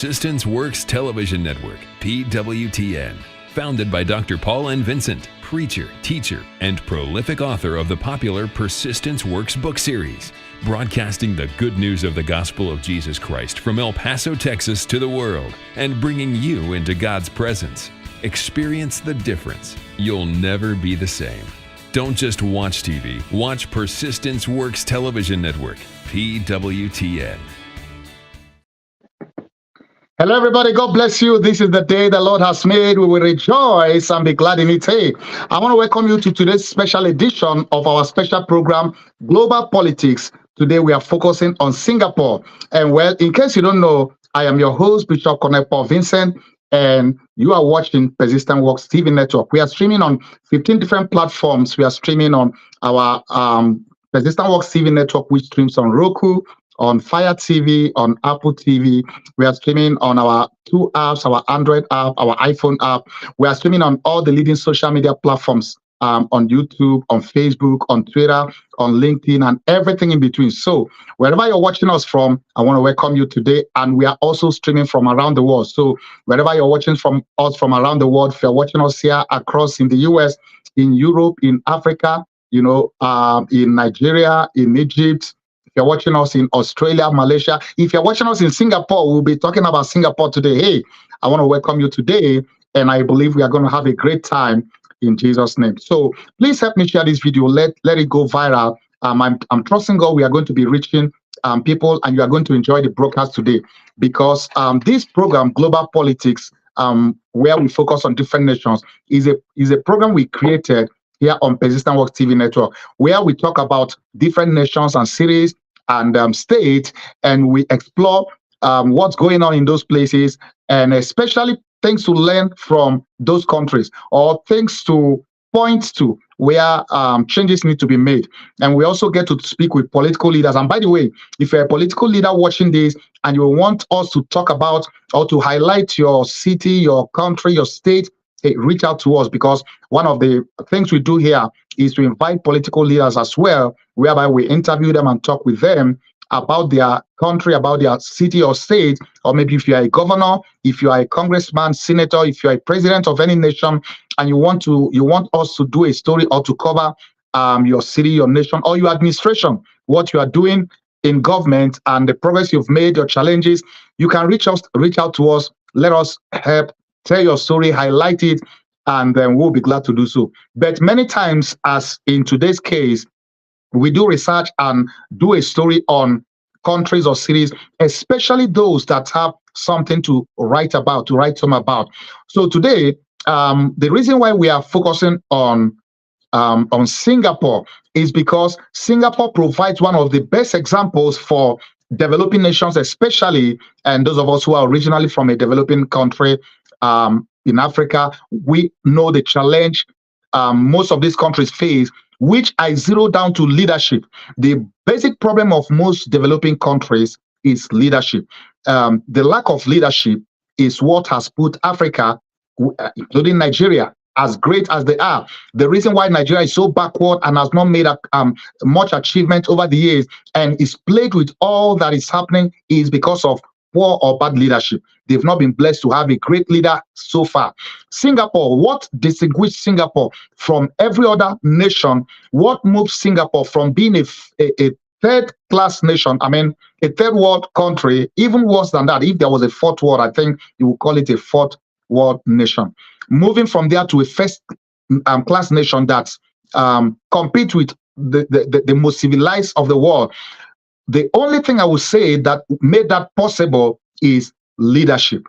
Persistence Works Television Network, PWTN. Founded by Dr. Paul and Vincent, preacher, teacher, and prolific author of the popular Persistence Works book series. Broadcasting the good news of the gospel of Jesus Christ from El Paso, Texas to the world, and bringing you into God's presence. Experience the difference. You'll never be the same. Don't just watch TV. Watch Persistence Works Television Network, PWTN. Hello, everybody. God bless you. This is the day the Lord has made. We will rejoice and be glad in it. Hey, I want to welcome you to today's special edition of our special program, Global Politics. Today, we are focusing on Singapore. And well, in case you don't know, I am your host, Bishop Paul Vincent, and you are watching Persistent Works TV Network. We are streaming on 15 different platforms. We are streaming on our Persistent Works TV Network, which streams on Roku, on Fire TV, on Apple TV. We are streaming on our two apps, our Android app, our iPhone app. We are streaming on all the leading social media platforms, on YouTube, on Facebook, on Twitter, on LinkedIn, and everything in between. So wherever you're watching us from, I want to welcome you today. And we are also streaming from around the world. So wherever you're watching from us from around the world, if you're watching us here across in the US, in Europe, in Africa, in Nigeria, in Egypt, if you're watching us in Australia, Malaysia, if you're watching us in Singapore, we'll be talking about Singapore today. Hey, I want to welcome you today, and I believe we are going to have a great time in Jesus' name. So please help me share this video. Let it go viral. I'm trusting God we are going to be reaching people, and you are going to enjoy the broadcast today, because this program, Global Politics, where we focus on different nations, is a program we created here on Persistent Works TV Network, where we talk about different nations and cities and states, and we explore what's going on in those places, and especially things to learn from those countries or things to point to where changes need to be made. And we also get to speak with political leaders. And by the way, if you're a political leader watching this and you want us to talk about or to highlight your city, your country, your state, hey, reach out to us, because one of the things we do here is to invite political leaders as well, whereby we interview them and talk with them about their country, about their city or state, or maybe if you are a governor, if you are a congressman, senator, if you are a president of any nation, and you want us to do a story or to cover your city, your nation, or your administration, what you are doing in government and the progress you've made, your challenges, you can reach out to us. Let us help tell your story, highlight it, and then we'll be glad to do so. But many times, as in today's case, we do research and do a story on countries or cities, especially those that have something to write home about. So today, the reason why we are focusing on Singapore is because Singapore provides one of the best examples for developing nations, especially, and those of us who are originally from a developing country in Africa. We know the challenge most of these countries face, which I zero down to leadership. The basic problem of most developing countries is leadership. The lack of leadership is what has put Africa, including Nigeria, as great as they are. The reason why Nigeria is so backward and has not made much achievement over the years and is plagued with all that is happening is because of poor or bad leadership. They've not been blessed to have a great leader so far. Singapore, what distinguishes Singapore from every other nation? What moves Singapore from being a third-class nation, a third world country, even worse than that? If there was a fourth world, I think you would call it a fourth world nation. Moving from there to a first-class nation that compete with the most civilized of the world. The only thing I would say that made that possible is leadership.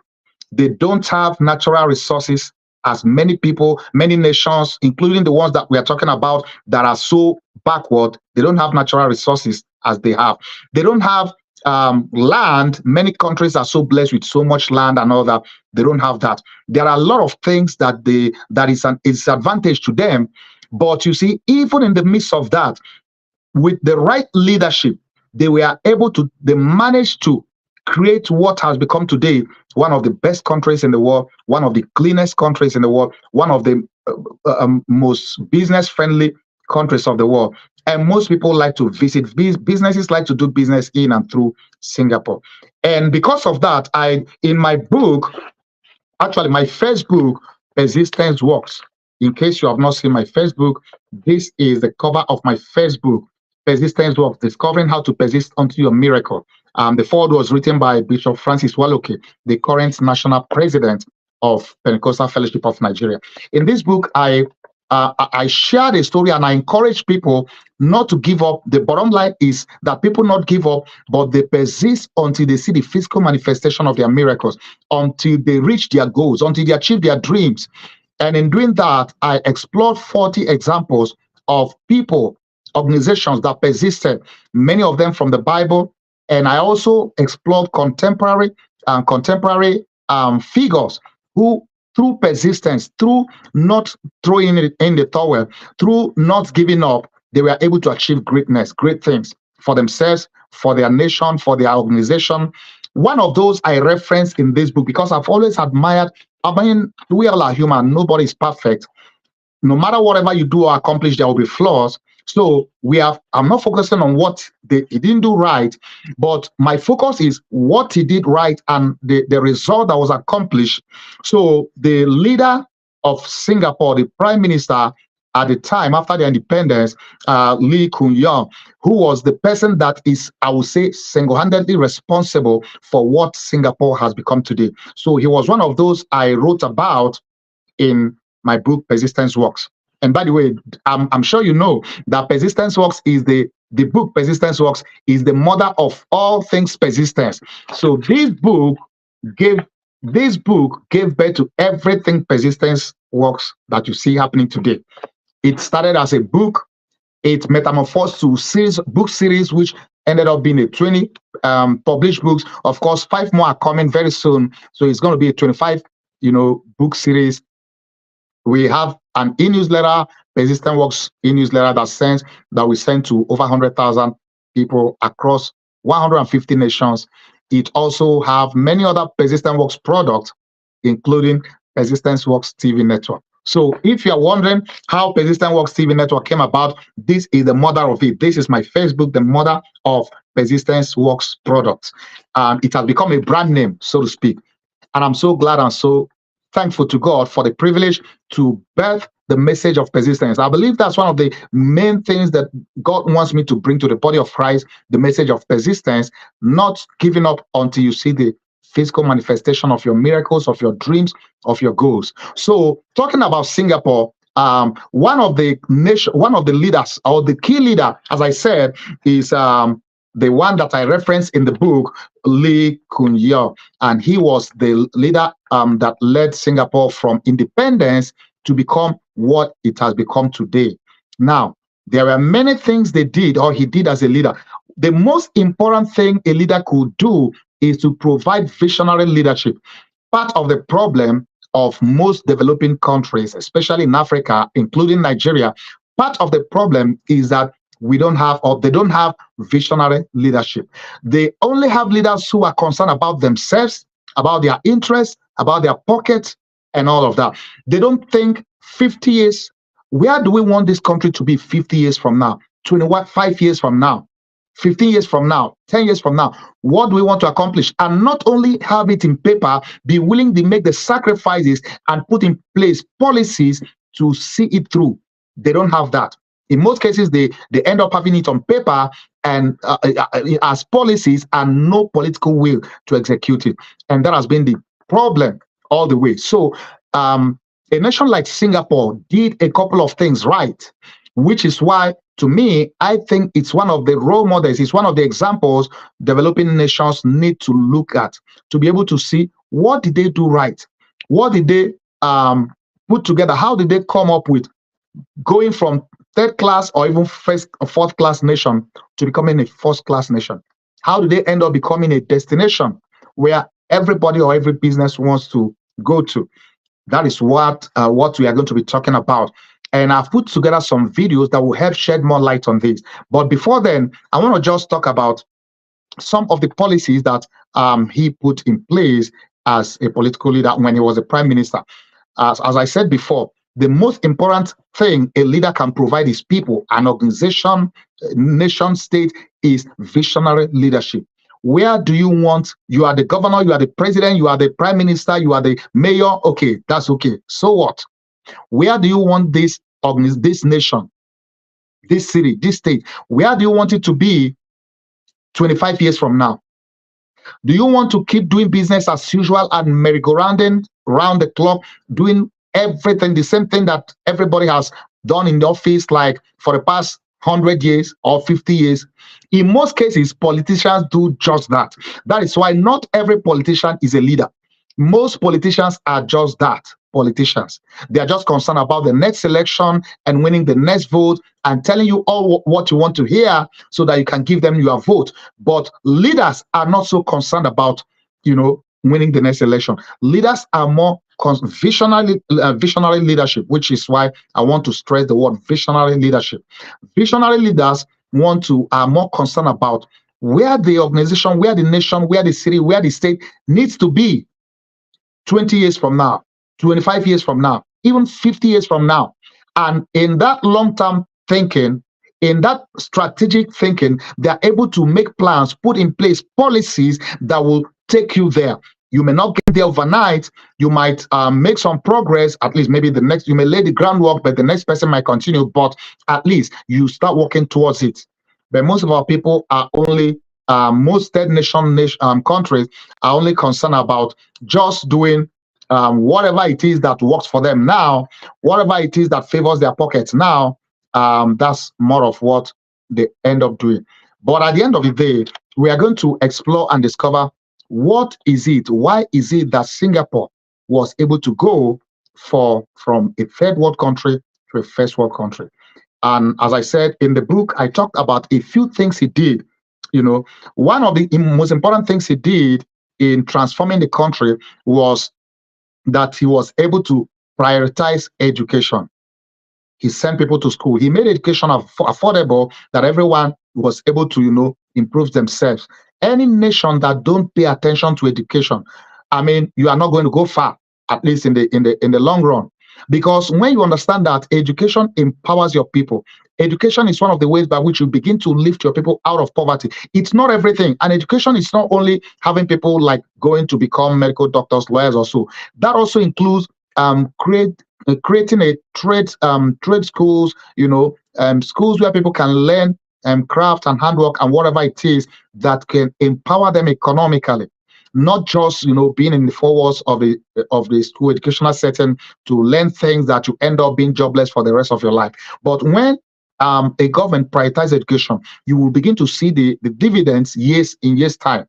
They don't have natural resources as many people, many nations, including the ones that we are talking about that are so backward. They don't have natural resources as they have. They don't have land. Many countries are so blessed with so much land and all that. They don't have that. There are a lot of things that is an disadvantage to them. But you see, even in the midst of that, with the right leadership, they managed to create what has become today one of the best countries in the world, one of the cleanest countries in the world, one of the most business-friendly countries of the world. And most people like to visit, businesses like to do business in and through Singapore. And because of that, in my book, actually, my first book, Persistence Works. In case you have not seen my first book, this is the cover of my first book, Persistence Works, Discovering How to Persist Unto Your Miracle. The foreword was written by Bishop Francis Waloke, the current national president of Pentecostal Fellowship of Nigeria. In this book, I share the story and I encourage people not to give up. The bottom line is that people not give up, but they persist until they see the physical manifestation of their miracles, until they reach their goals, until they achieve their dreams. And in doing that, I explored 40 examples of people, organizations that persisted, many of them from the Bible. And I also explored contemporary figures who, through persistence, through not throwing it in the towel, through not giving up, they were able to achieve greatness, great things for themselves, for their nation, for their organization. One of those I reference in this book because I've always admired. I mean, we all are human. Nobody is perfect. No matter whatever you do or accomplish, there will be flaws. So I'm not focusing on what he didn't do right, but my focus is what he did right and the result that was accomplished. So the leader of Singapore, the prime minister at the time after the independence, Lee Kuan Yew, who was the person that is, I would say, single-handedly responsible for what Singapore has become today. So he was one of those I wrote about in my book, Persistence Works. And by the way, I'm sure you know that Persistence Works is the book Persistence Works is the mother of all things persistence. So this book gave birth to everything Persistence Works that you see happening today. It started as a book. It metamorphosed to book series, which ended up being a 20 published books. Of course, 5 more are coming very soon. So it's going to be a 25, book series. We have an e-newsletter, Persistent Works e-newsletter that we send to over 100,000 people across 150 nations. It also have many other Persistent Works products, including Persistence Works TV network. So if you're wondering how Persistent Works TV network came about, this is the mother of it. This is my Facebook, the mother of Persistence Works products. And it has become a brand name, so to speak. And I'm so glad and so thankful to God for the privilege to birth the message of persistence. I believe that's one of the main things that God wants me to bring to the body of Christ, the message of persistence, not giving up until you see the physical manifestation of your miracles, of your dreams, of your goals. So talking about Singapore, one of the leaders, or the key leader, as I said, is the one that I referenced in the book, Lee Kuan Yew, and he was the leader that led Singapore from independence to become what it has become today. Now, there are many things they did or he did as a leader. The most important thing a leader could do is to provide visionary leadership. Part of the problem of most developing countries, especially in Africa, including Nigeria, part of the problem is that they don't have visionary leadership. They only have leaders who are concerned about themselves, about their interests, about their pockets, and all of that. They don't think 50 years, where do we want this country to be 50 years from now, 25 years from now, 15 years from now, 10 years from now? What do we want to accomplish? And not only have it in paper, be willing to make the sacrifices and put in place policies to see it through. They don't have that. In most cases, they end up having it on paper and as policies and no political will to execute it. And that has been the problem all the way. So a nation like Singapore did a couple of things right, which is why, to me, I think it's one of the role models. It's one of the examples developing nations need to look at to be able to see what did they do right? What did they put together? How did they come up with going from third class or even first or fourth class nation to becoming a first class nation? How do they end up becoming a destination where everybody or every business wants to go to? That is what we are going to be talking about. And I've put together some videos that will help shed more light on this. But before then, I want to just talk about some of the policies that he put in place as a political leader when he was a prime minister. As I said before, The most important thing a leader can provide his people, an organization, nation, state, is visionary leadership. Where do you want? You are the governor, you are the president, you are the prime minister, you are the mayor. Okay, that's okay. So what? Where do you want this nation, this city, this state? Where do you want it to be 25 years from now? Do you want to keep doing business as usual and merry-go-rounding round the clock, doing everything, the same thing that everybody has done in the office, like for the past 100 years or 50 years? In most cases, politicians do just that. That is why not every politician is a leader. Most politicians are just that, politicians. They are just concerned about the next election and winning the next vote and telling you all what you want to hear so that you can give them your vote. But leaders are not so concerned about, winning the next election. Leaders are more visionary leadership, which is why I want to stress the word visionary leadership. Visionary leaders are more concerned about where the organization, where the nation, where the city, where the state needs to be 20 years from now, 25 years from now, even 50 years from now. And in that long-term thinking, in that strategic thinking, they are able to make plans, put in place policies that will take you there. You may not get there overnight. You might make some progress. At least maybe you may lay the groundwork, but the next person might continue. But at least you start working towards it. But most of our people are only, most third nation countries are only concerned about just doing whatever it is that works for them now, whatever it is that favors their pockets now. That's more of what they end up doing. But at the end of the day, we are going to explore and discover why is it that Singapore was able to go from a third world country to a first world country. And as I said in the book, I talked about a few things he did. One of the most important things he did in transforming the country was that he was able to prioritize education. He sent people to school. He made education affordable, that everyone was able to, improve themselves. Any nation that don't pay attention to education, you are not going to go far, at least in the long run. Because when you understand that education empowers your people, education is one of the ways by which you begin to lift your people out of poverty. It's not everything. And education is not only having people like going to become medical doctors, lawyers or so. That also includes creating a trade schools, schools where people can learn craft and handwork and whatever it is that can empower them economically. Not just being in the four walls of the school educational setting to learn things that you end up being jobless for the rest of your life. But when a government prioritizes education, you will begin to see the dividends in years time.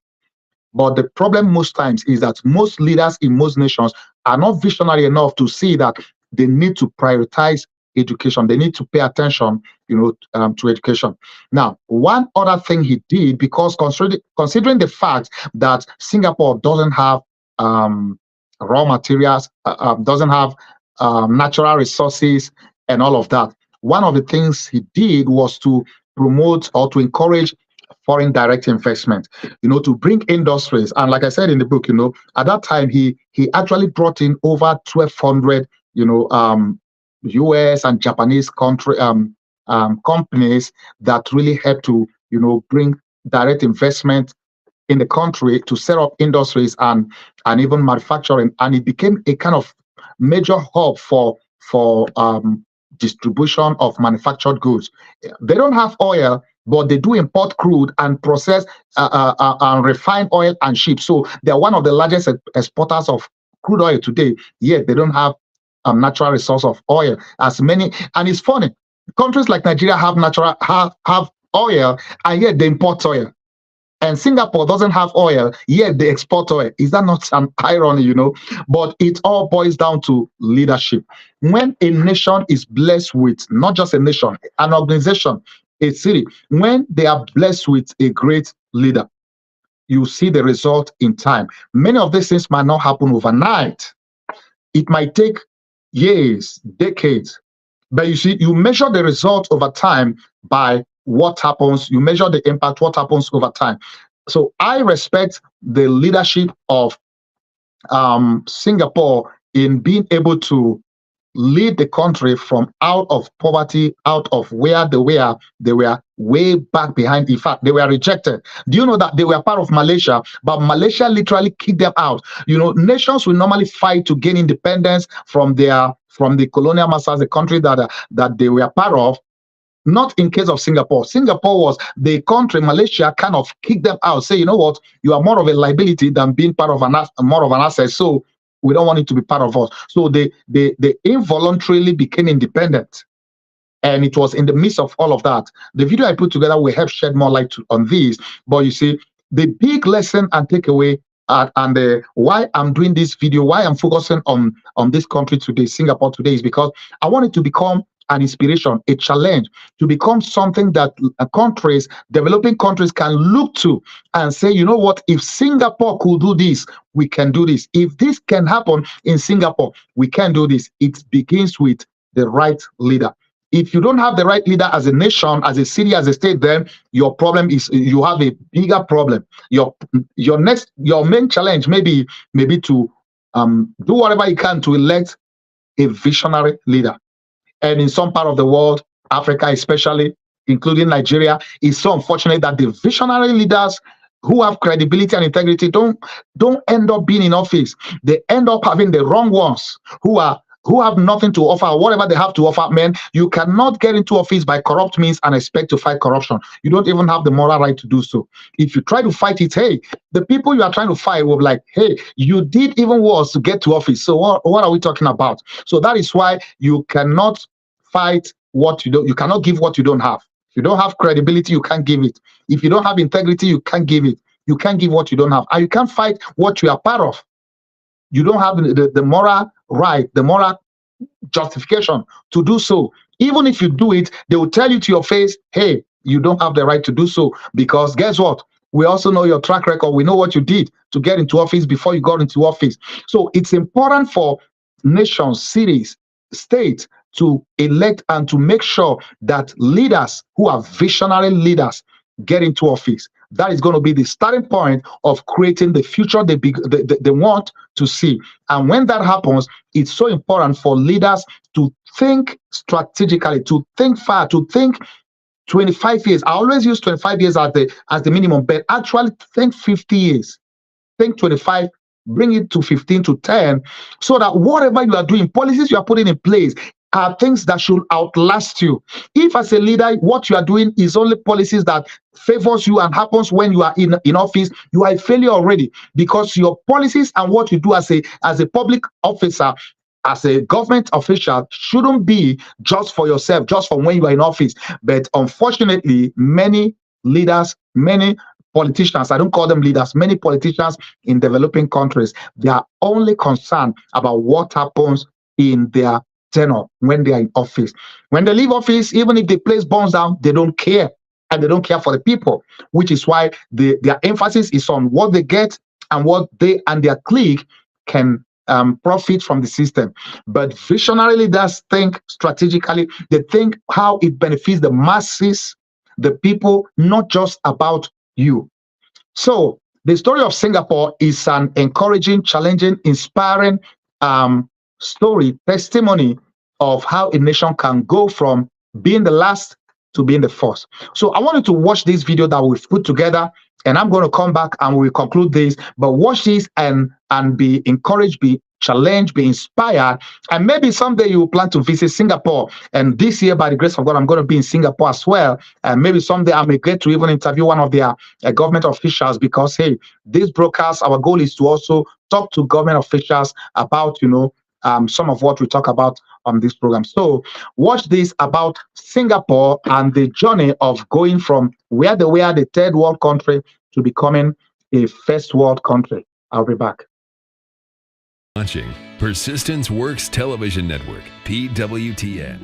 But the problem most times is that most leaders in most nations are not visionary enough to see that they need to prioritize education. They need to pay attention, to education. Now, one other thing he did, because considering the fact that Singapore doesn't have raw materials, doesn't have natural resources and all of that, one of the things he did was to promote or to encourage foreign direct investment, to bring industries. And like I said in the book, at that time, he actually brought in over 1,200, US and Japanese companies that really helped to, bring direct investment in the country to set up industries and even manufacturing. And it became a kind of major hub for distribution of manufactured goods. They don't have oil, but they do import crude and process and refine oil and ship. So they're one of the largest exporters of crude oil today, yet they don't have a natural resource of oil as many. And it's funny, countries like Nigeria have have oil, and yet they import oil. And Singapore doesn't have oil, yet they export oil. Is that not an irony, But it all boils down to leadership. When a nation is blessed with, not just a nation, an organization, a city, when they are blessed with a great leader, you see the result in time. Many of these things might not happen overnight. It might take years, decades. But you see, you measure the result over time by what happens. You measure the impact, what happens over time. So I respect the leadership of Singapore in being able to lead the country from out of poverty, out of where they were way back behind. In fact, they were rejected. Do you know that they were part of Malaysia, but Malaysia literally kicked them out? You know, nations will normally fight to gain independence from the colonial masters, the country that they were part of. Not in case of Singapore. Singapore was the country, Malaysia kind of kicked them out, say, you know what, you are more of a liability than being part of more of an asset. So we don't want it to be part of us. So they involuntarily became independent. And it was in the midst of all of that. The video I put together will help shed more light on this. But you see, the big lesson and takeaway why I'm doing this video, why I'm focusing on this country today, Singapore today, is because I want it to become an inspiration, a challenge, to become something that countries, developing countries, can look to and say, you know what, if Singapore could do this, we can do this. If this can happen in Singapore, we can do this. It begins with the right leader. If you don't have the right leader as a nation, as a city, as a state, then your problem is you have a bigger problem. Your main challenge may be to do whatever you can to elect a visionary leader. And in some part of the world, Africa especially, including Nigeria, it's so unfortunate that the visionary leaders who have credibility and integrity don't end up being in office. They end up having the wrong ones who have nothing to offer. Whatever they have to offer, man, you cannot get into office by corrupt means and expect to fight corruption. You don't even have the moral right to do so. If you try to fight it, hey, the people you are trying to fight will be like, hey, you did even worse to get to office. So what are we talking about? So that is why you cannot fight what you don't. You cannot give what you don't have. If you don't have credibility, you can't give it. If you don't have integrity, you can't give it. You can't give what you don't have, and you can't fight what you are part of. You don't have the moral right, the moral justification to do so. Even if you do it, they will tell you to your face, hey, you don't have the right to do so, because guess what? We also know your track record. We know what you did to get into office before you got into office. So it's important for nations, cities, states to elect and to make sure that leaders who are visionary leaders get into office. That is going to be the starting point of creating the future they want to see. And when that happens, it's so important for leaders to think strategically, to think far, to think 25 years. I always use 25 years as the minimum, but actually think 50 years. Think 25, bring it to 15 to 10, so that whatever you are doing, policies you are putting in place, are things that should outlast you. If as a leader, what you are doing is only policies that favors you and happens when you are in office, you are a failure already, because your policies and what you do as a public officer, as a government official, shouldn't be just for yourself, just for when you are in office. But unfortunately, many leaders, many politicians, I don't call them leaders, many politicians in developing countries, they are only concerned about what happens in their tenure when they are in office. When they leave office, even if the place burns down, they don't care. And they don't care for the people, which is why their emphasis is on what they get and what they and their clique can profit from the system. But visionary leaders think strategically. They think how it benefits the masses, the people, not just about you. So the story of Singapore is an encouraging, challenging, inspiring story, testimony of how a nation can go from being the last to being the first. So I want you to watch this video that we've put together, and I'm going to come back and we'll conclude this. But watch this and be encouraged, be challenged, be inspired, and maybe someday you plan to visit Singapore. And this year, by the grace of God, I'm going to be in Singapore as well. And maybe someday I may get to even interview one of their government officials, because hey, this broadcast, our goal is to also talk to government officials about, some of what we talk about on this program. So watch this about Singapore and the journey of going from where they were the third world country to becoming a first world country. I'll be back. Watching Persistence Works Television Network, PWTN.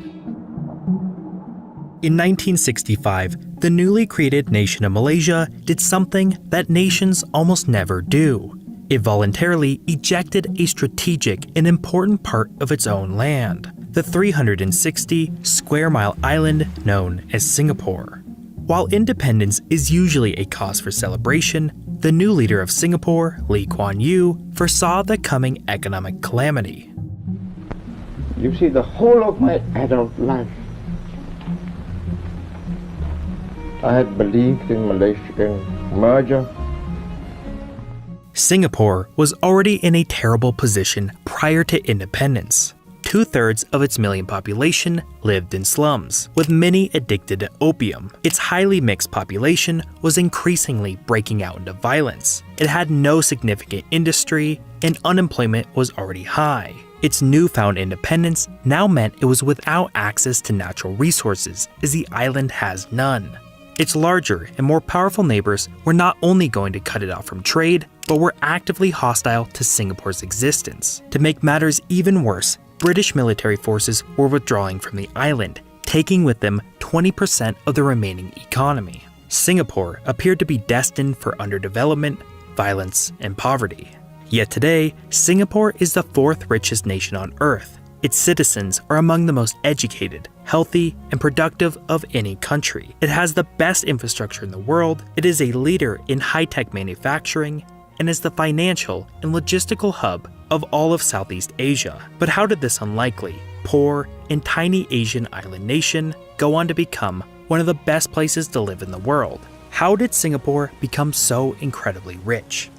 In 1965, the newly created nation of Malaysia did something that nations almost never do. It voluntarily ejected a strategic and important part of its own land, the 360 square mile island known as Singapore. While independence is usually a cause for celebration, the new leader of Singapore, Lee Kuan Yew, foresaw the coming economic calamity. You see, the whole of my adult life, I had believed in Malaysian merger. Singapore was already in a terrible position prior to independence. 2/3 of its million population lived in slums, with many addicted to opium. Its highly mixed population was increasingly breaking out into violence. It had no significant industry, and unemployment was already high. Its newfound independence now meant it was without access to natural resources, as the island has none. Its larger and more powerful neighbors were not only going to cut it off from trade, but were actively hostile to Singapore's existence. To make matters even worse, British military forces were withdrawing from the island, taking with them 20% of the remaining economy. Singapore appeared to be destined for underdevelopment, violence, and poverty. Yet today, Singapore is the 4th richest nation on Earth. Its citizens are among the most educated, healthy, and productive of any country. It has the best infrastructure in the world, it is a leader in high-tech manufacturing, and is the financial and logistical hub of all of Southeast Asia. But how did this unlikely, poor, and tiny Asian island nation go on to become one of the best places to live in the world? How did Singapore become so incredibly rich?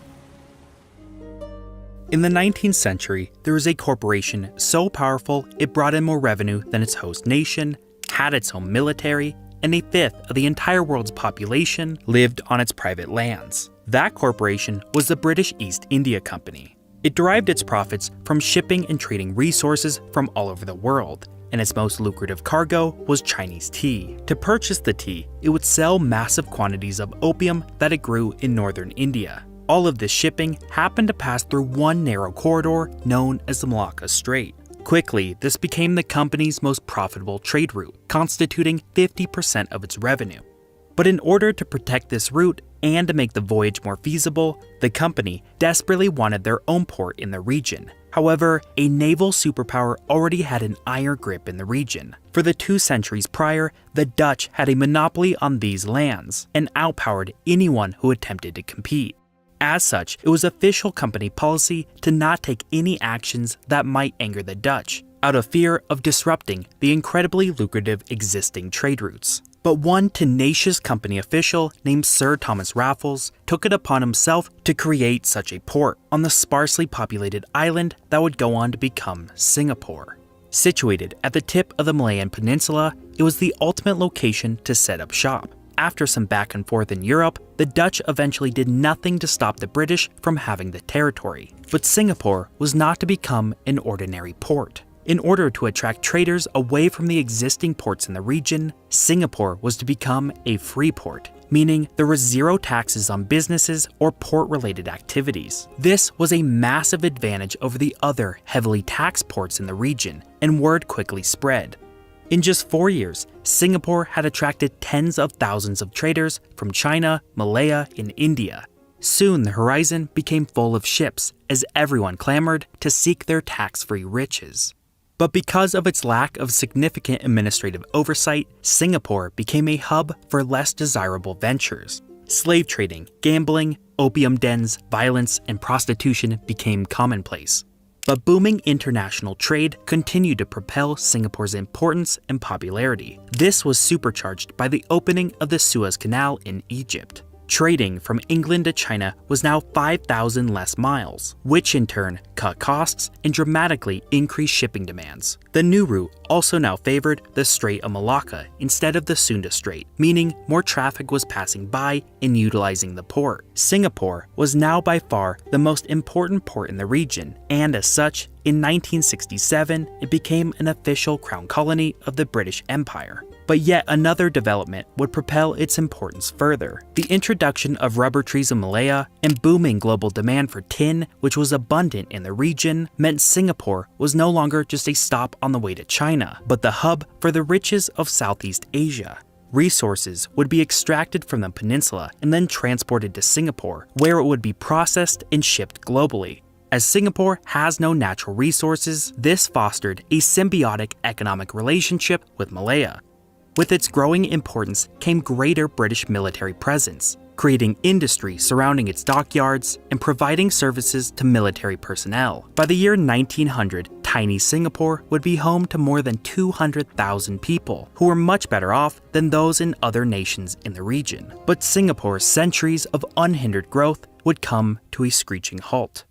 In the 19th century, there was a corporation so powerful it brought in more revenue than its host nation, had its own military, and a fifth of the entire world's population lived on its private lands. That corporation was the British East India Company. It derived its profits from shipping and trading resources from all over the world, and its most lucrative cargo was Chinese tea. To purchase the tea, it would sell massive quantities of opium that it grew in northern India. All of this shipping happened to pass through one narrow corridor known as the Malacca Strait. Quickly, this became the company's most profitable trade route, constituting 50% of its revenue. But in order to protect this route and to make the voyage more feasible, the company desperately wanted their own port in the region. However, a naval superpower already had an iron grip in the region. For the 2 centuries prior, the Dutch had a monopoly on these lands and outpowered anyone who attempted to compete. As such, it was official company policy to not take any actions that might anger the Dutch, out of fear of disrupting the incredibly lucrative existing trade routes. But one tenacious company official named Sir Thomas Raffles took it upon himself to create such a port on the sparsely populated island that would go on to become Singapore. Situated at the tip of the Malayan Peninsula, it was the ultimate location to set up shop. After some back and forth in Europe, the Dutch eventually did nothing to stop the British from having the territory. But Singapore was not to become an ordinary port. In order to attract traders away from the existing ports in the region, Singapore was to become a free port, meaning there were zero taxes on businesses or port-related activities. This was a massive advantage over the other heavily taxed ports in the region, and word quickly spread. In just 4 years, Singapore had attracted tens of thousands of traders from China, Malaya, and India. Soon the horizon became full of ships as everyone clamored to seek their tax-free riches. But because of its lack of significant administrative oversight, Singapore became a hub for less desirable ventures. Slave trading, gambling, opium dens, violence, and prostitution became commonplace. But booming international trade continued to propel Singapore's importance and popularity. This was supercharged by the opening of the Suez Canal in Egypt. Trading from England to China was now 5,000 less miles, which in turn cut costs and dramatically increased shipping demands. The new route also now favored the Strait of Malacca instead of the Sunda Strait, meaning more traffic was passing by and utilizing the port. Singapore was now by far the most important port in the region, and as such, in 1967, it became an official crown colony of the British Empire. But yet another development would propel its importance further. The introduction of rubber trees in Malaya and booming global demand for tin, which was abundant in the region, meant Singapore was no longer just a stop on the way to China, but the hub for the riches of Southeast Asia. Resources would be extracted from the peninsula and then transported to Singapore, where it would be processed and shipped globally. As Singapore has no natural resources, this fostered a symbiotic economic relationship with Malaya. With its growing importance came greater British military presence, creating industry surrounding its dockyards and providing services to military personnel. By the year 1900, tiny Singapore would be home to more than 200,000 people, who were much better off than those in other nations in the region. But Singapore's centuries of unhindered growth would come to a screeching halt.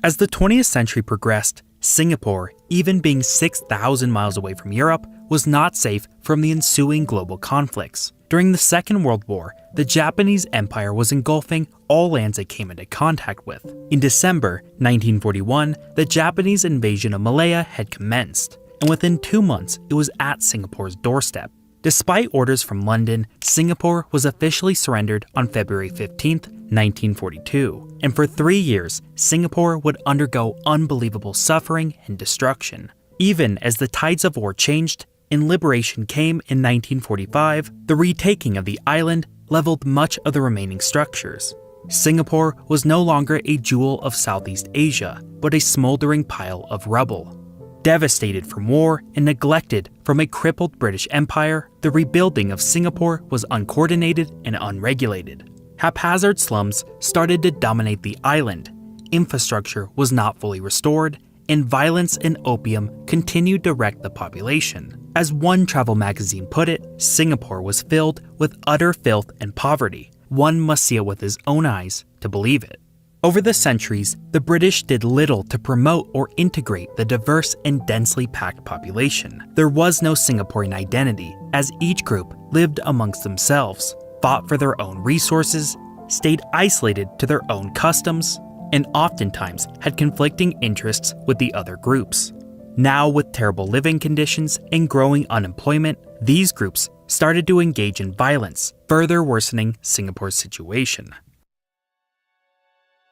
As the 20th century progressed, Singapore, even being 6,000 miles away from Europe, was not safe from the ensuing global conflicts. During the Second World War, the Japanese Empire was engulfing all lands it came into contact with. In December 1941, the Japanese invasion of Malaya had commenced, and within 2 months, it was at Singapore's doorstep. Despite orders from London, Singapore was officially surrendered on February 15, 1942, and for 3 years, Singapore would undergo unbelievable suffering and destruction. Even as the tides of war changed and liberation came in 1945, the retaking of the island leveled much of the remaining structures. Singapore was no longer a jewel of Southeast Asia, but a smoldering pile of rubble. Devastated from war and neglected from a crippled British Empire, the rebuilding of Singapore was uncoordinated and unregulated. Haphazard slums started to dominate the island, infrastructure was not fully restored, and violence and opium continued to wreck the population. As one travel magazine put it, Singapore was filled with utter filth and poverty. One must see it with his own eyes to believe it. Over the centuries, the British did little to promote or integrate the diverse and densely packed population. There was no Singaporean identity, as each group lived amongst themselves, fought for their own resources, stayed isolated to their own customs, and oftentimes had conflicting interests with the other groups. Now, with terrible living conditions and growing unemployment, these groups started to engage in violence, further worsening Singapore's situation.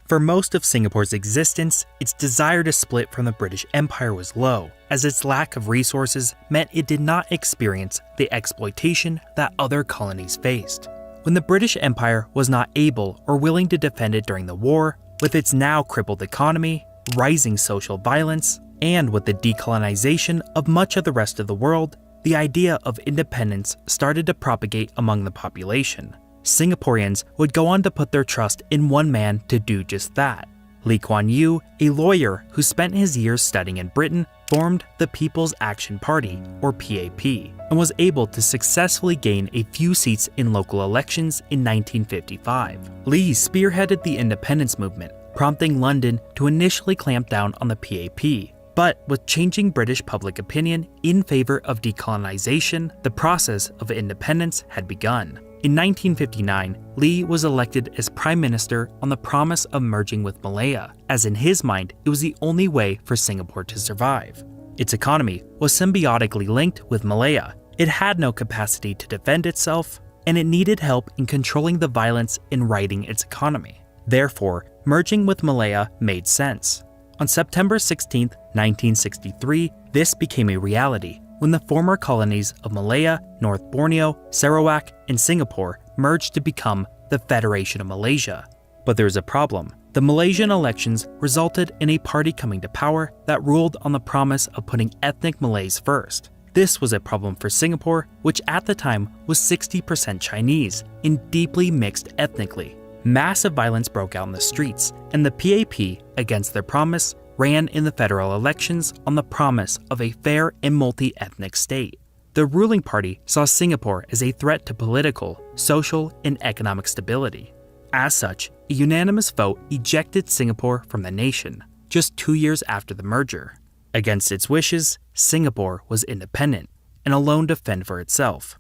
For most of Singapore's existence, its desire to split from the British Empire was low, as its lack of resources meant it did not experience the exploitation that other colonies faced. When the British Empire was not able or willing to defend it during the war, with its now crippled economy, rising social violence, and with the decolonization of much of the rest of the world, the idea of independence started to propagate among the population. Singaporeans would go on to put their trust in one man to do just that. Lee Kuan Yew, a lawyer who spent his years studying in Britain, formed the People's Action Party, or PAP, and was able to successfully gain a few seats in local elections in 1955. Lee spearheaded the independence movement, prompting London to initially clamp down on the PAP. But with changing British public opinion in favor of decolonization, the process of independence had begun. In 1959, Lee was elected as Prime Minister on the promise of merging with Malaya, as in his mind, it was the only way for Singapore to survive. Its economy was symbiotically linked with Malaya. It had no capacity to defend itself, and it needed help in controlling the violence and righting its economy. Therefore, merging with Malaya made sense. On September 16, 1963, this became a reality when the former colonies of Malaya, North Borneo, Sarawak, and Singapore merged to become the Federation of Malaysia. But there was a problem. The Malaysian elections resulted in a party coming to power that ruled on the promise of putting ethnic Malays first. This was a problem for Singapore, which at the time was 60% Chinese and deeply mixed ethnically. Massive violence broke out in the streets, and the PAP, against their promise, ran in the federal elections on the promise of a fair and multi-ethnic state. The ruling party saw Singapore as a threat to political, social, and economic stability. As such, a unanimous vote ejected Singapore from the nation, just 2 years after the merger. Against its wishes, Singapore was independent and alone to fend for itself.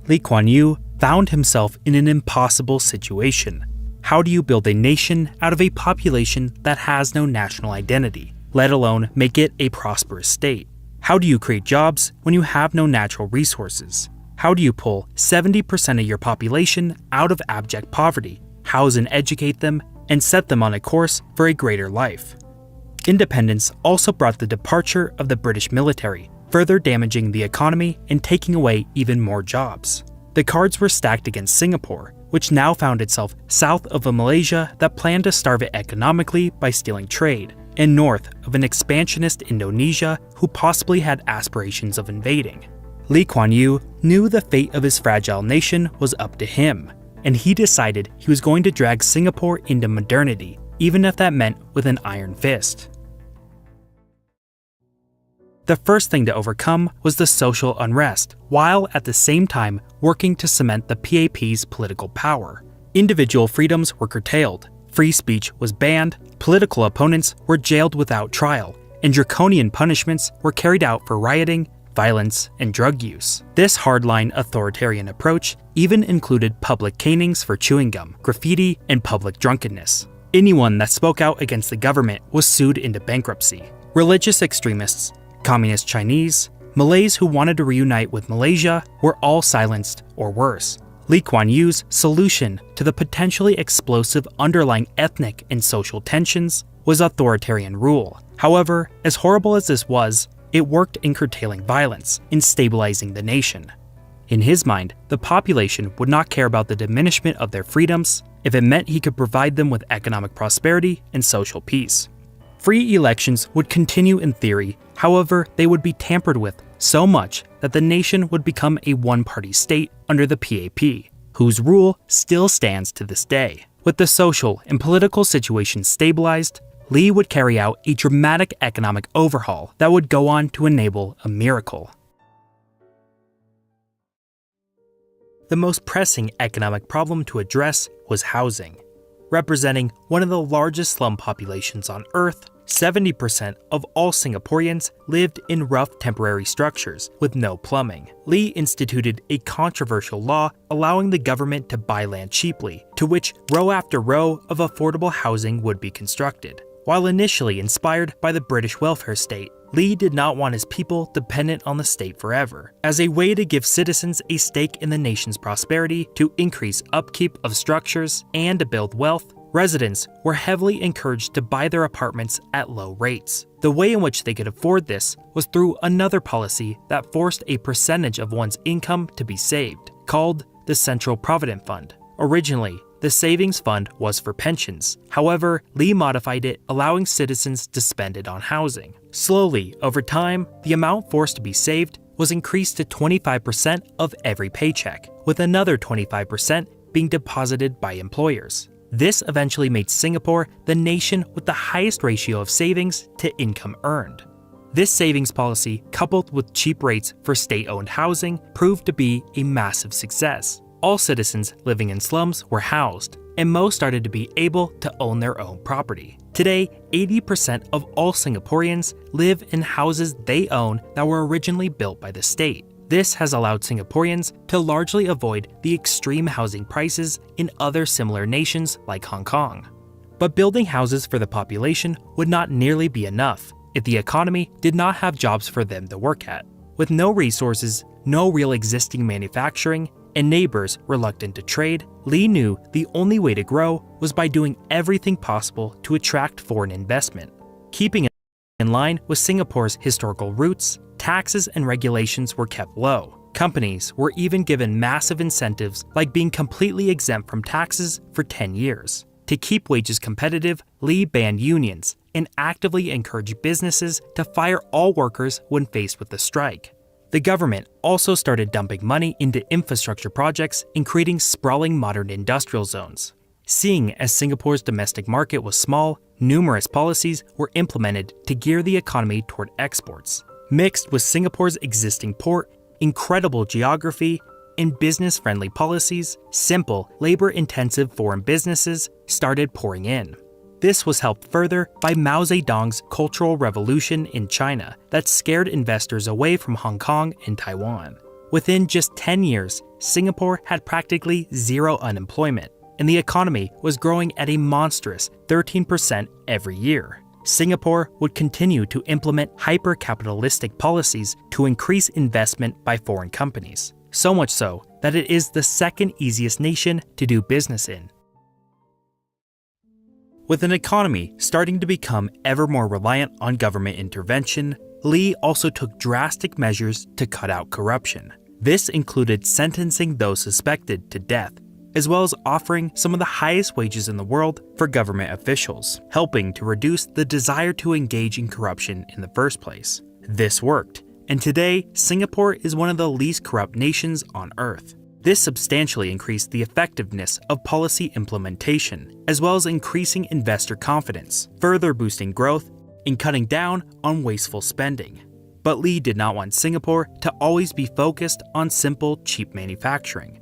Lee Kuan Yew found himself in an impossible situation. How do you build a nation out of a population that has no national identity, let alone make it a prosperous state? How do you create jobs when you have no natural resources? How do you pull 70% of your population out of abject poverty, house and educate them, and set them on a course for a greater life? Independence also brought the departure of the British military, further damaging the economy and taking away even more jobs. The cards were stacked against Singapore, which now found itself south of a Malaysia that planned to starve it economically by stealing trade, and north of an expansionist Indonesia who possibly had aspirations of invading. Lee Kuan Yew knew the fate of his fragile nation was up to him, and he decided he was going to drag Singapore into modernity, even if that meant with an iron fist. The first thing to overcome was the social unrest, while at the same time working to cement the PAP's political power. Individual freedoms were curtailed, free speech was banned, political opponents were jailed without trial, and draconian punishments were carried out for rioting, violence, and drug use. This hardline authoritarian approach even included public canings for chewing gum, graffiti, and public drunkenness. Anyone that spoke out against the government was sued into bankruptcy. Religious extremists, Communist Chinese, Malays who wanted to reunite with Malaysia were all silenced or worse. Lee Kuan Yew's solution to the potentially explosive underlying ethnic and social tensions was authoritarian rule. However, as horrible as this was, it worked in curtailing violence and stabilizing the nation. In his mind, the population would not care about the diminishment of their freedoms if it meant he could provide them with economic prosperity and social peace. Free elections would continue in theory, however, they would be tampered with so much that the nation would become a one-party state under the PAP, whose rule still stands to this day. With the social and political situation stabilized, Lee would carry out a dramatic economic overhaul that would go on to enable a miracle. The most pressing economic problem to address was housing. Representing one of the largest slum populations on Earth, 70% of all Singaporeans lived in rough temporary structures with no plumbing. Lee instituted a controversial law allowing the government to buy land cheaply, to which row after row of affordable housing would be constructed. While initially inspired by the British welfare state, Lee did not want his people dependent on the state forever. As a way to give citizens a stake in the nation's prosperity, to increase upkeep of structures, and to build wealth, residents were heavily encouraged to buy their apartments at low rates. The way in which they could afford this was through another policy that forced a percentage of one's income to be saved, called the Central Provident Fund. Originally, the savings fund was for pensions. However, Lee modified it, allowing citizens to spend it on housing. Slowly, over time, the amount forced to be saved was increased to 25% of every paycheck, with another 25% being deposited by employers. This eventually made Singapore the nation with the highest ratio of savings to income earned. This savings policy, coupled with cheap rates for state-owned housing, proved to be a massive success. All citizens living in slums were housed, and most started to be able to own their own property. Today, 80% of all Singaporeans live in houses they own that were originally built by the state. This has allowed Singaporeans to largely avoid the extreme housing prices in other similar nations like Hong Kong. But building houses for the population would not nearly be enough if the economy did not have jobs for them to work at. With no resources, no real existing manufacturing, and neighbors reluctant to trade, Lee knew the only way to grow was by doing everything possible to attract foreign investment. Keeping in line with Singapore's historical roots, taxes and regulations were kept low. Companies were even given massive incentives like being completely exempt from taxes for 10 years. To keep wages competitive, Lee banned unions and actively encouraged businesses to fire all workers when faced with a strike. The government also started dumping money into infrastructure projects and creating sprawling modern industrial zones. Seeing as Singapore's domestic market was small, numerous policies were implemented to gear the economy toward exports. Mixed with Singapore's existing port, incredible geography, and business-friendly policies, simple, labor-intensive foreign businesses started pouring in. This was helped further by Mao Zedong's Cultural Revolution in China that scared investors away from Hong Kong and Taiwan. Within just 10 years, Singapore had practically zero unemployment, and the economy was growing at a monstrous 13% every year. Singapore would continue to implement hyper-capitalistic policies to increase investment by foreign companies, so much so that it is the second easiest nation to do business in. With an economy starting to become ever more reliant on government intervention, Lee also took drastic measures to cut out corruption. This included sentencing those suspected to death, as well as offering some of the highest wages in the world for government officials, helping to reduce the desire to engage in corruption in the first place. This worked, and today, Singapore is one of the least corrupt nations on Earth. This substantially increased the effectiveness of policy implementation, as well as increasing investor confidence, further boosting growth and cutting down on wasteful spending. But Lee did not want Singapore to always be focused on simple, cheap manufacturing.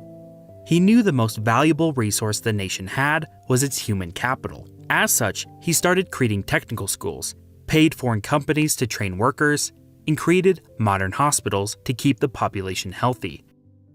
He knew the most valuable resource the nation had was its human capital. As such, he started creating technical schools, paid foreign companies to train workers, and created modern hospitals to keep the population healthy.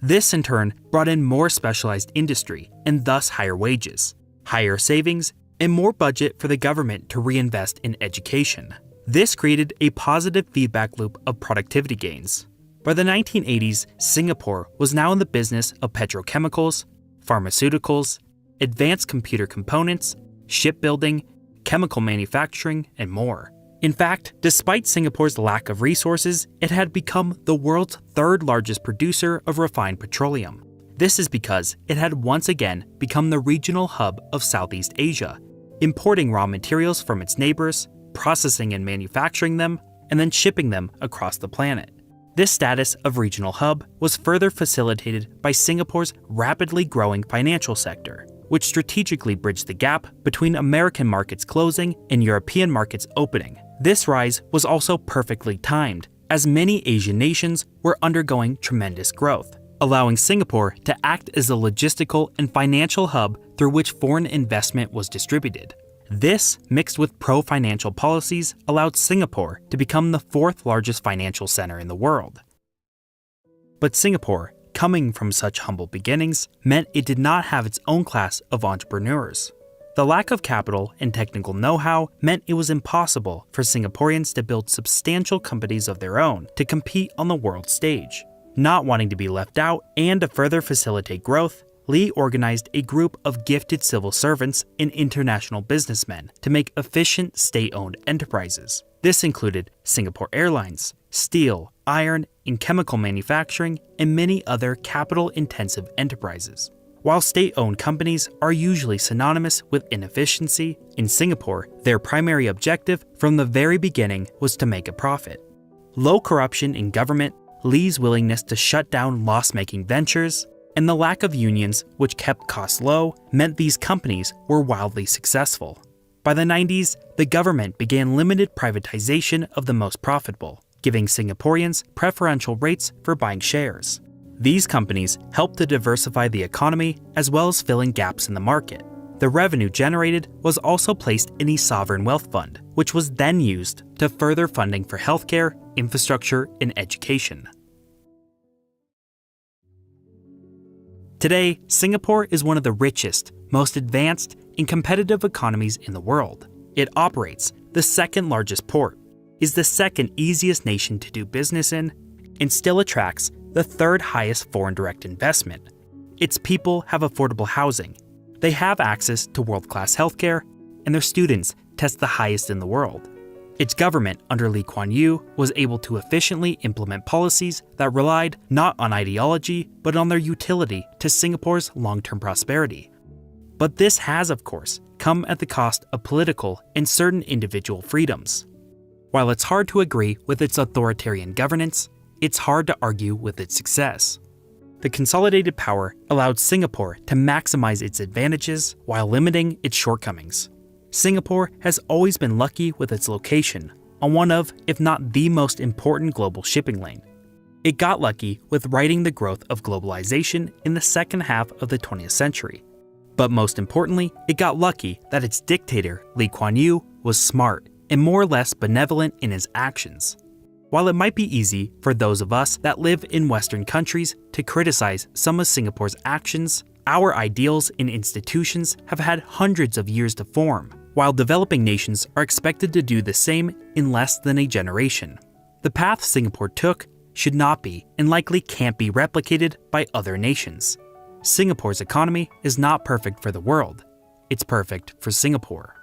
This in turn brought in more specialized industry and thus higher wages, higher savings, and more budget for the government to reinvest in education. This created a positive feedback loop of productivity gains. By the 1980s, Singapore was now in the business of petrochemicals, pharmaceuticals, advanced computer components, shipbuilding, chemical manufacturing, and more. In fact, despite Singapore's lack of resources, it had become the world's third largest producer of refined petroleum. This is because it had once again become the regional hub of Southeast Asia, importing raw materials from its neighbors, processing and manufacturing them, and then shipping them across the planet. This status of regional hub was further facilitated by Singapore's rapidly growing financial sector, which strategically bridged the gap between American markets closing and European markets opening. This rise was also perfectly timed, as many Asian nations were undergoing tremendous growth, allowing Singapore to act as a logistical and financial hub through which foreign investment was distributed. This, mixed with pro-financial policies, allowed Singapore to become the fourth largest financial center in the world. But Singapore, coming from such humble beginnings, meant it did not have its own class of entrepreneurs. The lack of capital and technical know-how meant it was impossible for Singaporeans to build substantial companies of their own to compete on the world stage. Not wanting to be left out and to further facilitate growth, Lee organized a group of gifted civil servants and international businessmen to make efficient state-owned enterprises. This included Singapore Airlines, steel, iron, and chemical manufacturing, and many other capital-intensive enterprises. While state-owned companies are usually synonymous with inefficiency, in Singapore, their primary objective from the very beginning was to make a profit. Low corruption in government, Lee's willingness to shut down loss-making ventures, and the lack of unions, which kept costs low, meant these companies were wildly successful. By the 90s, the government began limited privatization of the most profitable, giving Singaporeans preferential rates for buying shares. These companies helped to diversify the economy as well as filling gaps in the market. The revenue generated was also placed in a sovereign wealth fund, which was then used to further funding for healthcare, infrastructure, and education. Today, Singapore is one of the richest, most advanced, and competitive economies in the world. It operates the second largest port, is the second easiest nation to do business in, and still attracts the third highest foreign direct investment. Its people have affordable housing, they have access to world-class healthcare, and their students test the highest in the world. Its government under Lee Kuan Yew was able to efficiently implement policies that relied not on ideology, but on their utility to Singapore's long-term prosperity. But this has, of course, come at the cost of political and certain individual freedoms. While it's hard to agree with its authoritarian governance, it's hard to argue with its success. The consolidated power allowed Singapore to maximize its advantages while limiting its shortcomings. Singapore has always been lucky with its location on one of, if not the most important global shipping lane. It got lucky with riding the growth of globalization in the second half of the 20th century. But most importantly, it got lucky that its dictator, Lee Kuan Yew, was smart and more or less benevolent in his actions. While it might be easy for those of us that live in Western countries to criticize some of Singapore's actions, our ideals and institutions have had hundreds of years to form, while developing nations are expected to do the same in less than a generation. The path Singapore took should not be and likely can't be replicated by other nations. Singapore's economy is not perfect for the world. It's perfect for Singapore.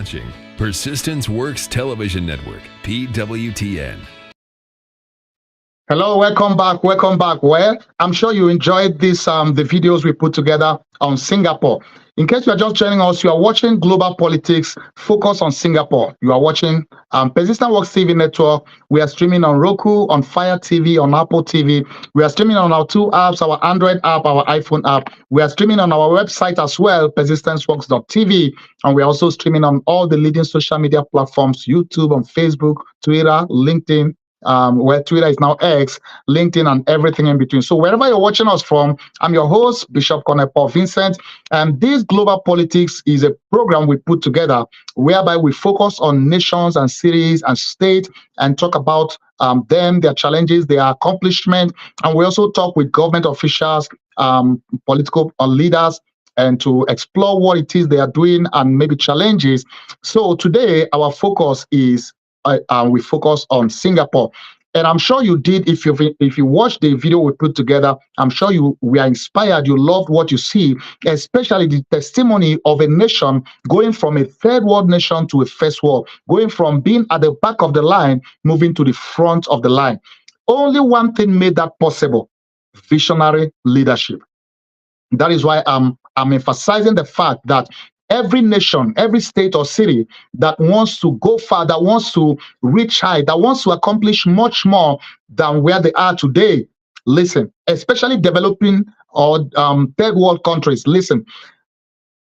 watching Persistence Works Television Network, PWTN. Hello, welcome back. Welcome back. Well, I'm sure you enjoyed this the videos we put together on Singapore. In case you are just joining us, you are watching Global Politics Focus on Singapore. You are watching Persistent Works TV Network. We are streaming on Roku, on Fire TV, on Apple TV. We are streaming on our two apps, our Android app, our iPhone app. We are streaming on our website as well, persistenceworks.tv. And we are also streaming on all the leading social media platforms, YouTube, on Facebook, Twitter, LinkedIn, where Twitter is now X, LinkedIn, and everything in between. So wherever you're watching us from, I'm your host, Bishop Colonel Paul Vincent, and this Global Politics is a program we put together whereby we focus on nations and cities and states and talk about them, their challenges, their accomplishment, and we also talk with government officials, political leaders, and to explore what it is they are doing and maybe challenges. So today, our focus is we focus on Singapore, and I'm sure you did. If you watched the video we put together, I'm sure you were inspired. You loved what you see, especially the testimony of a nation going from a third world nation to a first world, going from being at the back of the line, moving to the front of the line. Only one thing made that possible: visionary leadership. That is why I'm emphasizing the fact that every nation, every state or city that wants to go far, that wants to reach high, that wants to accomplish much more than where they are today, listen, especially developing or third world countries, listen,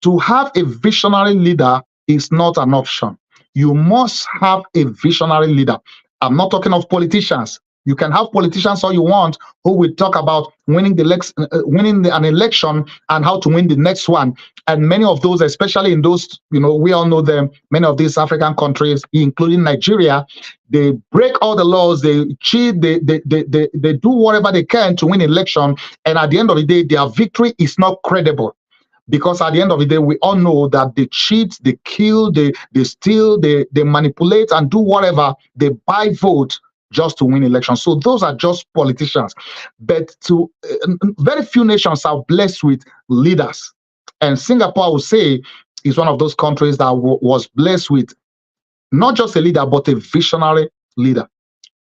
to have a visionary leader is not an option. You must have a visionary leader. I'm not talking of politicians. You can have politicians all you want who will talk about winning an election and how to win the next one. And many of those, especially in those, we all know them, many of these African countries, including Nigeria, they break all the laws, they cheat, they do whatever they can to win election. And at the end of the day, their victory is not credible. Because at the end of the day, we all know that they cheat, they kill, they steal, they manipulate and do whatever, they buy votes just to win elections. So those are just politicians. But very few nations are blessed with leaders. And Singapore, I would say, is one of those countries that was blessed with not just a leader, but a visionary leader.